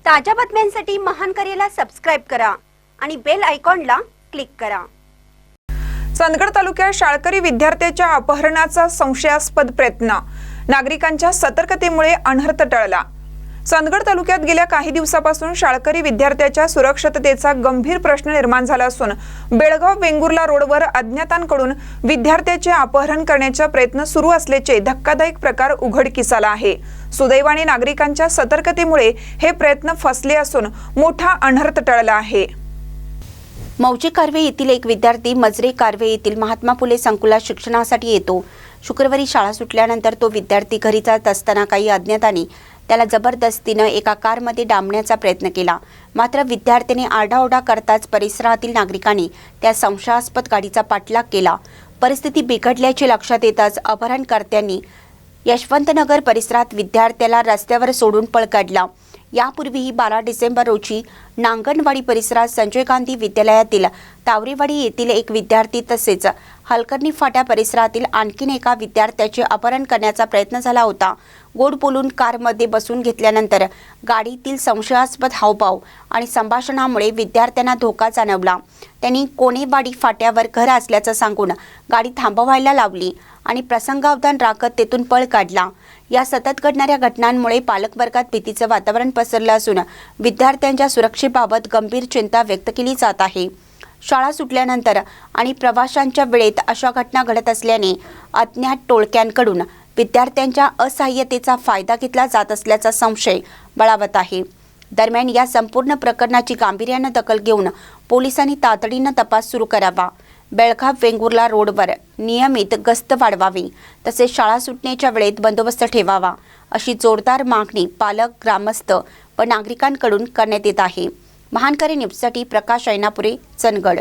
ताज्या बातम्यांसाठी महान करेला सबस्क्राइब करा आणि बेल आयकॉनला क्लिक करा। चंदगड तालुक्यात शाळकरी विद्यार्थ्याच्या अपहरणाचा संशयास्पद प्रयत्न, नागरिकांच्या सतर्कतेमुळे अनर्थ टळला। चंदगड तालुक्यात गेल्या काही दिवसापासून शाळकरी विद्यार्थ्याच्या सुरक्षिततेचा गंभीर प्रश्न निर्माण झाला असून बेळगाव वेंगुर्ला रोडवर अज्ञातांकडून विद्यार्थ्याचे अपहरण करण्याचा प्रयत्न सुरू असल्याचे धक्कादायक प्रकार उघडकीस आला आहे। सुदैवाने नागरिकांच्या सतर्कतेमुळे हे प्रयत्न फसले असून मोठा अनर्थ टळला आहे। मौजे कारवे येथील एक विद्यार्थी मजरे कारवे येथील महात्मा फुले संकुलात शिक्षणासाठी येतो। शुक्रवारी शाळा सुटल्यानंतर तो विद्यार्थी घरी जात असताना काही अज्ञातांनी त्याला जबरदस्तीने एका कारमध्ये डांबण्याचा प्रयत्न केला। मात्र विद्यार्थ्याने आरडाओरडा करताच परिसरातील नागरिकांनी त्या संशयास्पद गाडीचा पाठलाग केला। परिस्थिती बिघडल्याचे लक्षात येताच अपहरणकर्त्यांनी यशवंतनगर परिसरात विद्यार्थ्याला रस्त्यावर सोडून पळ काढला। यापूर्वीही 12 डिसेंबर रोजी नांगणवाडी परिसरात संजय गांधी विद्यालयातील तावरेवाडी येथील एक विद्यार्थी तसेच हलकर्णी फाटा परिसरातील आणखीन एका विद्यार्थ्याचे अपहरण करण्याचा प्रयत्न झाला होता। गोड बोलून कारमध्ये बसून घेतल्यानंतर गाडीतील संशयास्पद हावभाव आणि संभाषणामुळे विद्यार्थ्यांना धोका जाणवला। त्यांनी कोणेवाडी फाट्यावर घर असल्याचं सांगून गाडी थांबवायला लावली आणि प्रसंगावधान राखत तेथून पळ काढला। या सतत घडणाऱ्या घटनांमुळे पालकवर्गात भीतीचं वातावरण पसरलं असून विद्यार्थ्यांच्या सुरक्षेबाबत गंभीर चिंता व्यक्त केली जात आहे। शाळा सुटल्यानंतर आणि प्रवाशांच्या वेळेत अशा घटना घडत असल्याने अज्ञात टोळक्यांकडून विद्यार्थ्यांच्या असहाय्यतेचा फायदा घेतला जात असल्याचा संशय बळावत आहे। दरम्यान या संपूर्ण प्रकरणाची गांभीर्याने दखल घेऊन पोलिसांनी तातडीने तपास सुरू करावा। बेळगाव वेंगुर्ला रोडवर नियमित गस्त वाढवावी तसेच शाळा सुटण्याच्या वेळेत बंदोबस्त ठेवावा अशी जोरदार मागणी पालक, ग्रामस्थ व नागरिकांकडून करण्यात येत आहे। महानकरी न्यूजसाठी प्रकाश ऐनापुरे, चंदगड।